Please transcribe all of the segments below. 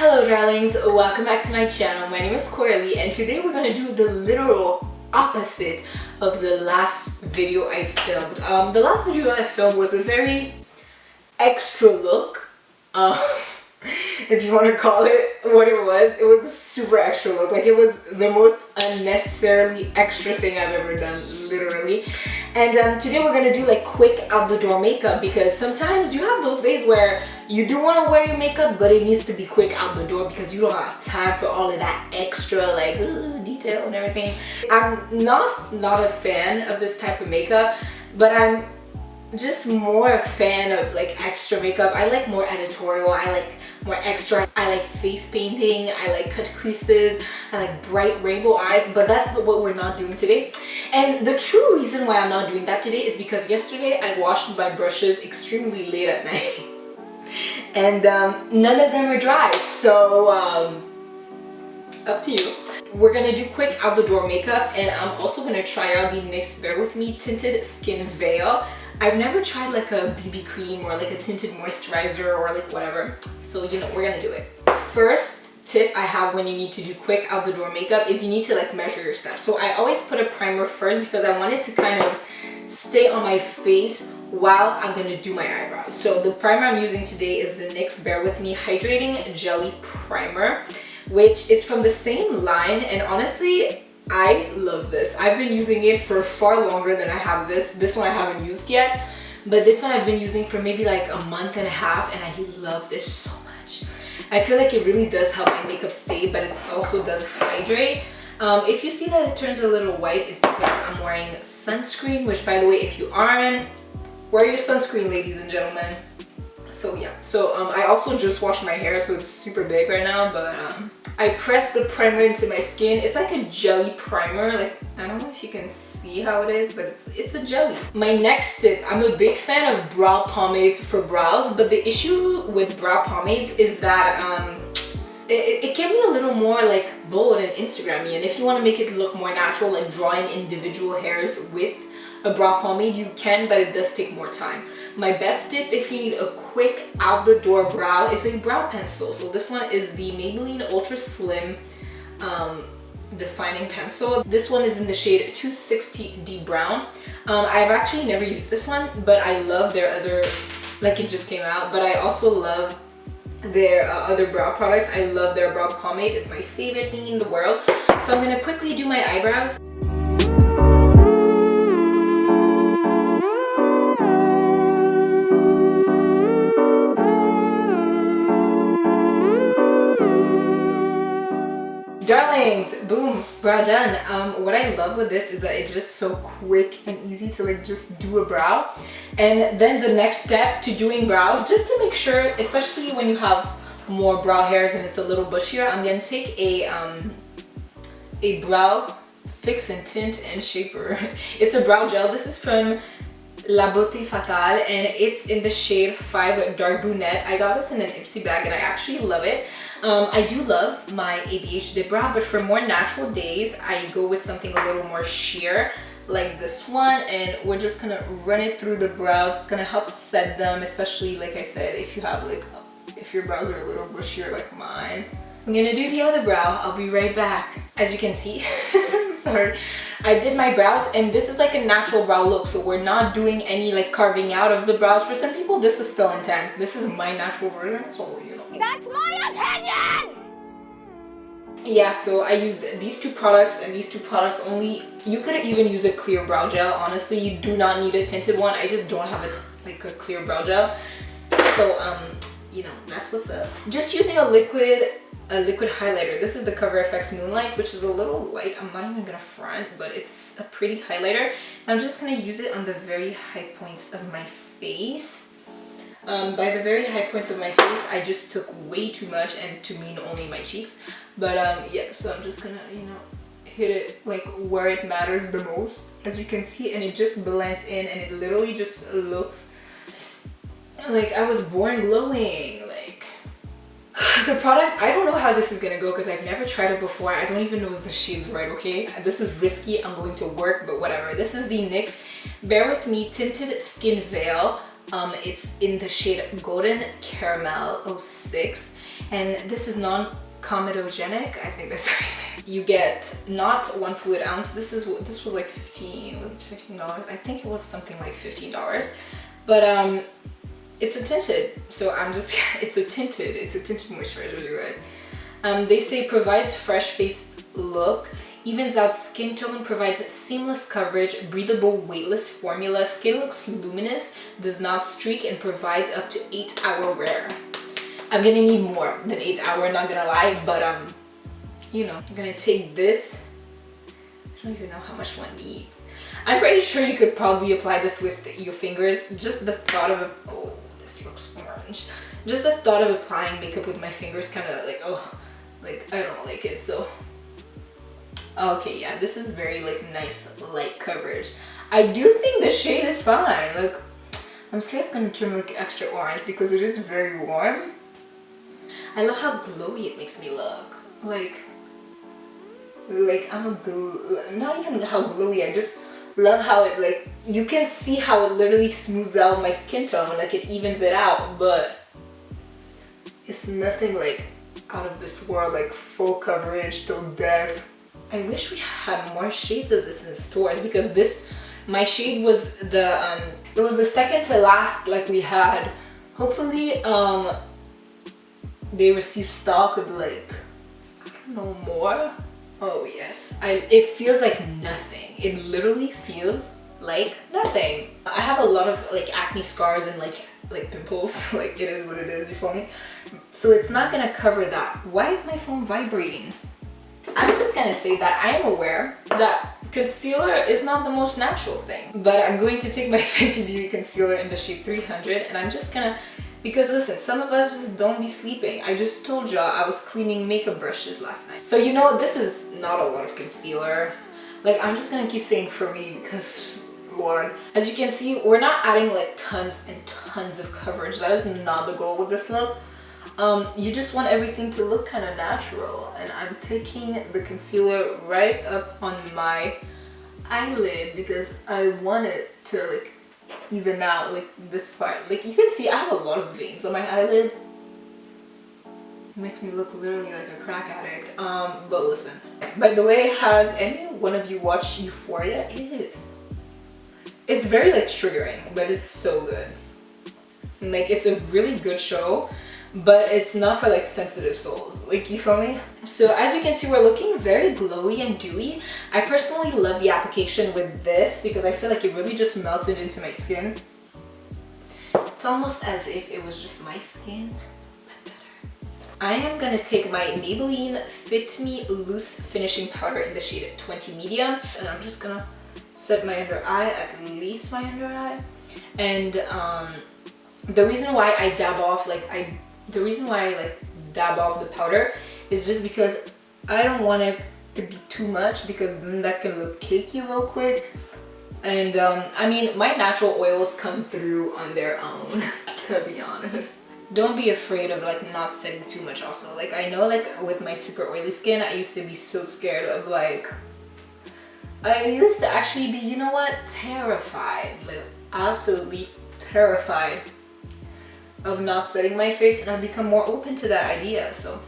Hello darlings, welcome back to my channel. My name is Coralie and today we're going to do the literal opposite of the last video I filmed. The last video I filmed was a very extra look, if you want to call it what it was a super extra look. Like, it was the most unnecessarily extra thing I've ever done, literally. And today we're gonna do like quick out the door makeup, because sometimes you have those days where you do want to wear your makeup but it needs to be quick out the door because you don't have time for all of that extra like detail and everything. I'm not a fan of this type of makeup, but I'm just more a fan of like extra makeup. I like more editorial, I like more extra. I like face painting, I like cut creases, I like bright rainbow eyes, but that's what we're not doing today. And the true reason why I'm not doing that today is because yesterday I washed my brushes extremely late at night and none of them are dry, so up to you. We're gonna do quick out the door makeup, and I'm also gonna try out the NYX Bare With Me Tinted Skin Veil. I've never tried like a BB cream or like a tinted moisturizer or like whatever, so you know, we're gonna do it. First tip I have when you need to do quick out the door makeup is you need to like measure your steps. So I always put a primer first because I want it to kind of stay on my face while I'm gonna do my eyebrows. So the primer I'm using today is the NYX Bare With Me Hydrating Jelly Primer, which is from the same line, and honestly I love this. I've been using it for far longer than I have this. This one I haven't used yet, but this one I've been using for maybe like a month and a half, and I love this so much. I feel like it really does help my makeup stay, but it also does hydrate. If you see that it turns a little white, it's because I'm wearing sunscreen, which by the way, if you aren't, wear your sunscreen, ladies and gentlemen. So yeah, so I also just washed my hair, so it's super big right now, but I pressed the primer into my skin. It's like a jelly primer. Like, I don't know if you can see how it is, but it's a jelly. My next tip, I'm a big fan of brow pomades for brows, but the issue with brow pomades is that it can be a little more like bold and Instagrammy, and if you want to make it look more natural, like drawing individual hairs with a brow pomade, you can, but it does take more time. My best tip if you need a quick out the door brow is a brow pencil. So this one is the Maybelline Ultra Slim defining pencil. This one is in the shade 260D Brown. I've actually never used this one, but I love their other, like it just came out, but I also love their other brow products. I love their brow pomade. It's my favorite thing in the world. So I'm gonna quickly do my eyebrows. Darlings, boom, brow done. What I love with this is that it's just so quick and easy to like just do a brow. And then the next step to doing brows, just to make sure, especially when you have more brow hairs and it's a little bushier, I'm gonna take a brow fix and tint and shaper. It's a brow gel. This is from La Beauté Fatale, and it's in the shade 5 Dark Brunette. I got this in an Ipsy bag and I actually love it. I do love my ADHD brow, but for more natural days, I go with something a little more sheer, like this one, and we're just gonna run it through the brows. It's gonna help set them, especially like I said, if you have like, if your brows are a little bushier like mine. I'm gonna do the other brow. I'll be right back. As you can see, I'm sorry, I did my brows, and this is like a natural brow look, so we're not doing any like carving out of the brows. For some people, this is still intense. This is my natural version, so you know. That's my opinion! Yeah, so I used these two products and these two products only. You could even use a clear brow gel. Honestly, you do not need a tinted one. I just don't have like a clear brow gel. So, you know, that's what's up. Just using a liquid highlighter. This is the Cover FX Moonlight, which is a little light. I'm not even gonna front, but it's a pretty highlighter. I'm just gonna use it on the very high points of my face. By the very high points of my face, I just took way too much, and to mean only my cheeks. But yeah, so I'm just gonna, you know, hit it like where it matters the most, as you can see, and it just blends in, and it literally just looks like I was born glowing. Like, the product, I don't know how this is gonna go because I've never tried it before. I don't even know if the shade's right, okay? This is risky. I'm going to work, but whatever. This is the NYX Bare With Me Tinted Skin Veil. It's in the shade Golden Caramel 06, and this is non-comedogenic. I think that's what I say. You get not 1 fluid ounce. This was like $15. Was it $15? I think it was something like $15. But it's a tinted, so I'm just it's a tinted moisturizer, you guys. They say provides fresh faced look, evens out skin tone, provides seamless coverage, breathable, weightless formula, skin looks luminous, does not streak, and provides up to 8-hour wear. I'm gonna need more than 8 hour, not gonna lie, but you know, I'm gonna take this. I don't even know how much one needs. I'm pretty sure you could probably apply this with your fingers. Just the thought of, oh, this looks orange. Just the thought of applying makeup with my fingers kind of like, oh, like I don't like it. So okay, yeah, this is very like nice light coverage. I do think the shade is fine. Like, I'm scared it's gonna turn like extra orange because it is very warm. I love how glowy it makes me look. Like I'm not even how glowy, I just love how it, like, you can see how it literally smooths out my skin tone, like it evens it out, but it's nothing like out of this world, like full coverage till death. I wish we had more shades of this in stores, because this, my shade was the it was the second to last like we had. Hopefully they received stock of like, I don't know, more. Oh yes, it feels like nothing. It literally feels like nothing. I have a lot of like acne scars and like pimples. Like, it is what it is, you feel me? So it's not gonna cover that. Why is my phone vibrating? I'm just gonna say that I am aware that concealer is not the most natural thing, but I'm going to take my Fenty Beauty concealer in the shade 300, and I'm just gonna, because listen, some of us just don't be sleeping. I just told y'all I was cleaning makeup brushes last night. So you know, this is not a lot of concealer. Like, I'm just gonna keep saying for me because, Lord. As you can see, we're not adding like tons and tons of coverage. That is not the goal with this look. You just want everything to look kind of natural. And I'm taking the concealer right up on my eyelid because I want it to like even out like this part. Like, you can see I have a lot of veins on my eyelid. It makes me look literally like a crack addict. But listen, by the way, has any one of you watched Euphoria? It is. It's very like triggering, but it's so good. Like, it's a really good show, but it's not for like sensitive souls, like, you feel me? So as you can see, we're looking very glowy and dewy. I personally love the application with this because I feel like it really just melted into my skin. It's almost as if it was just my skin, but better. I am gonna take my Maybelline Fit Me Loose Finishing Powder in the shade 20 Medium, and I'm just gonna set my under eye, at least my under eye. And the reason why I dab off the powder is just because I don't want it to be too much, because then that can look cakey real quick. And I mean, my natural oils come through on their own, to be honest. Don't be afraid of like not setting too much also. Like, I know like with my super oily skin, I used to be so scared of like, I used to actually be, you know what, terrified, like absolutely terrified of not setting my face, and I've become more open to that idea. So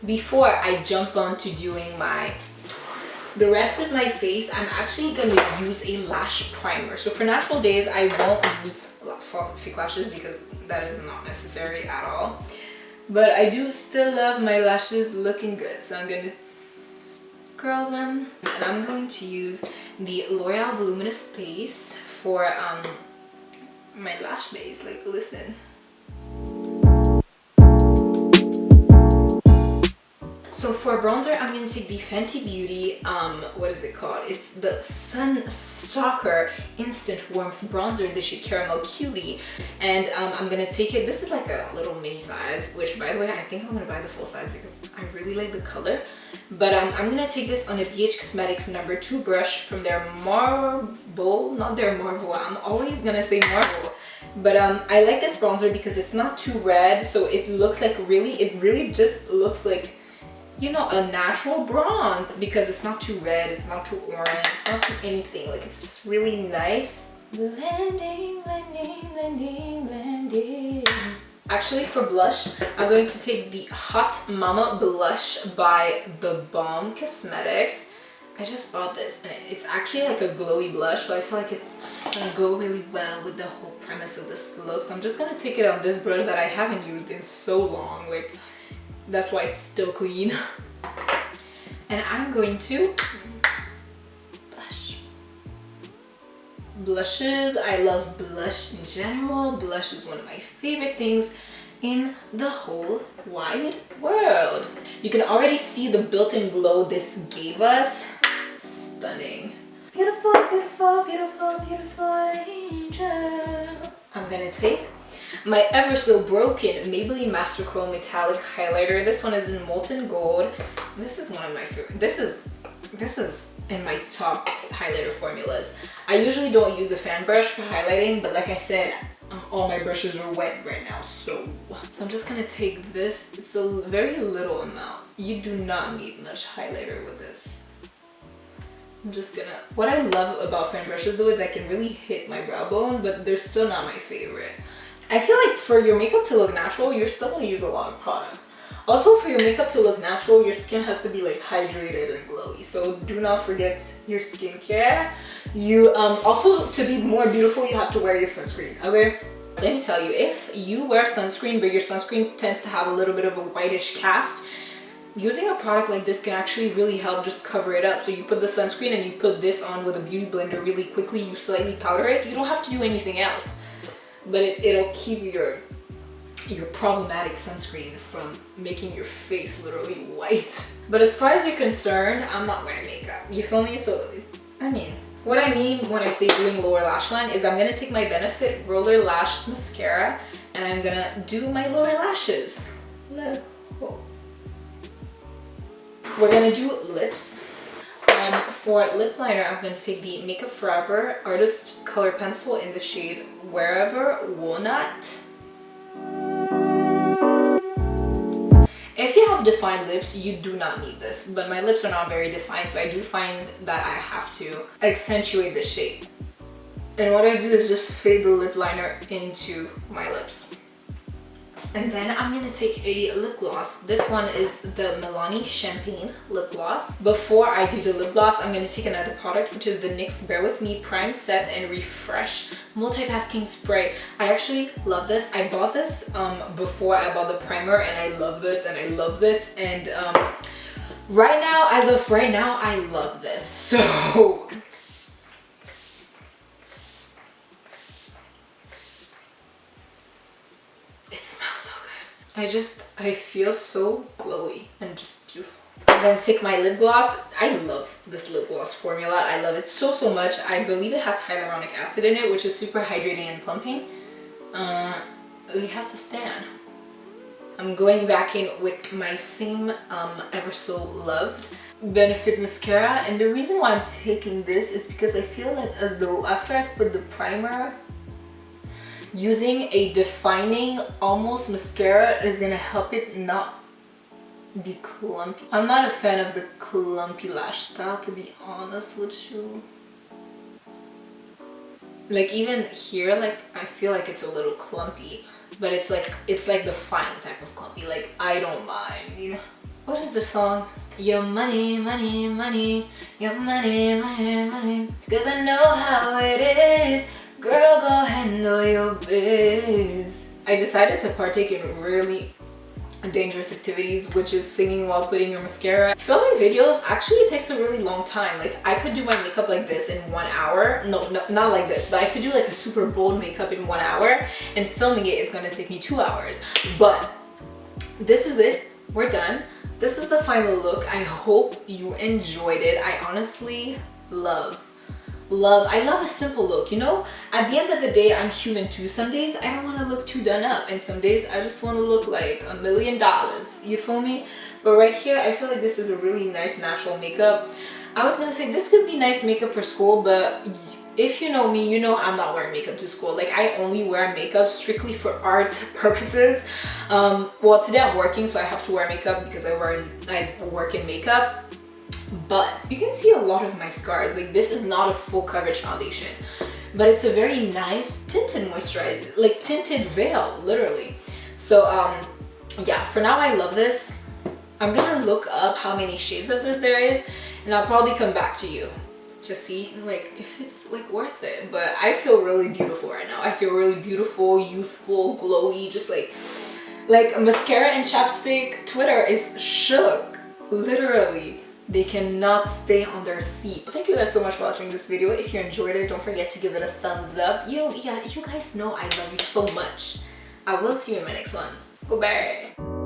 before I jump on to doing the rest of my face, I'm actually going to use a lash primer. So for natural days, I won't use fake lashes because that is not necessary at all. But I do still love my lashes looking good, so I'm going to curl them. And I'm going to use the L'Oreal Voluminous base for my lash base. Like, listen. So for bronzer, I'm going to take the Fenty Beauty, what is it called? It's the Sun Stalker Instant Warmth Bronzer in the shade Caramel Cutie. And I'm going to take it, this is like a little mini size, which by the way, I think I'm going to buy the full size because I really like the color. But I'm going to take this on a BH Cosmetics No. 2 brush from their Marble, not their Marvel, I'm always going to say Marble. But I like this bronzer because it's not too red, so it looks like it really just looks like, you know, a natural bronze, because it's not too red, it's not too orange, it's not too anything. Like, it's just really nice. Blending, blending, blending, blending. Actually, for blush, I'm going to take the Hot Mama blush by the Balm Cosmetics. I just bought this and it's actually like a glowy blush, so I feel like it's gonna go really well with the whole premise of this look. So I'm just gonna take it on this brush that I haven't used in so long, like that's why it's still clean. And I'm going to blush. Blushes, I love blush in general. Blush is one of my favorite things in the whole wide world. You can already see the built-in glow this gave us. Stunning. Beautiful, beautiful, beautiful, beautiful angel. I'm gonna take my ever so broken Maybelline Master Curl Metallic Highlighter. This one is in molten gold. This is one of my favorite. This is in my top highlighter formulas. I usually don't use a fan brush for highlighting, but like I said, all my brushes are wet right now, so I'm just gonna take this. It's a very little amount. You do not need much highlighter with this. I'm just gonna, what I love about fan brushes though is I can really hit my brow bone, but they're still not my favorite. I feel like for your makeup to look natural, you're still gonna use a lot of product. Also, for your makeup to look natural, your skin has to be like hydrated and glowy. So do not forget your skincare. You also, to be more beautiful, you have to wear your sunscreen, okay? Let me tell you, if you wear sunscreen, but your sunscreen tends to have a little bit of a whitish cast, using a product like this can actually really help just cover it up. So you put the sunscreen and you put this on with a beauty blender really quickly, you slightly powder it. You don't have to do anything else, but it'll keep your problematic sunscreen from making your face literally white. But as far as you're concerned, I'm not wearing makeup. You feel me? So what I mean when I say doing lower lash line is I'm gonna take my Benefit Roller Lash Mascara and I'm gonna do my lower lashes. We're gonna do lips. For lip liner, I'm going to take the Makeup Forever Artist Color Pencil in the shade Wherever Walnut. If you have defined lips, you do not need this, but my lips are not very defined, so I do find that I have to accentuate the shape. And what I do is just fade the lip liner into my lips. And then I'm gonna take a lip gloss. This one is the Milani Champagne lip gloss. Before I do the lip gloss, I'm gonna take another product, which is the NYX Bare With Me Prime Set and Refresh Multitasking Spray. I actually love this. I bought this before I bought the primer, and I love this and I love this. And right now, as of right now, I love this. So it smells so good. I feel so glowy and just beautiful. Then take my lip gloss. I love this lip gloss formula. I love it so much. I believe it has hyaluronic acid in it, which is super hydrating and plumping. We have to stand. I'm going back in with my same ever so loved Benefit mascara, and the reason why I'm taking this is because I feel like as though after I've put the primer, using a defining almost mascara is gonna help it not be clumpy. I'm not a fan of the clumpy lash style, to be honest with you. Like even here, like I feel like it's a little clumpy, but it's like the fine type of clumpy. Like I don't mind, you know. What is the song? Your money, money, money, your money, money, money. 'Cause I know how it is. Girl, go handle your biz. I decided to partake in really dangerous activities, which is singing while putting your mascara. Filming videos actually takes a really long time. Like I could do my makeup like this in 1 hour. No, not like this, but I could do like a super bold makeup in 1 hour, and filming it is gonna take me 2 hours. But this is it. We're done. This is the final look. I hope you enjoyed it. I honestly I love a simple look, you know. At the end of the day, I'm human too. Some days I don't want to look too done up, and some days I just want to look like $1 million. You feel me? But right here, I feel like this is a really nice natural makeup. I was gonna say this could be nice makeup for school, but if you know me, you know I'm not wearing makeup to school. Like I only wear makeup strictly for art purposes. Well, today I'm working, so I have to wear makeup because I work in makeup. But you can see a lot of my scars. Like this is not a full coverage foundation, but it's a very nice tinted moisturizer, like tinted veil, literally. So yeah, for now I love this. I'm gonna look up how many shades of this there is, and I'll probably come back to you to see like if it's like worth it. But I feel really beautiful right now. I feel really beautiful, youthful, glowy, just like mascara and chapstick. Twitter is shook, literally. They cannot stay on their seat. Thank you guys so much for watching this video. If you enjoyed it, don't forget to give it a thumbs up. You guys know I love you so much. I will see you in my next one. Goodbye.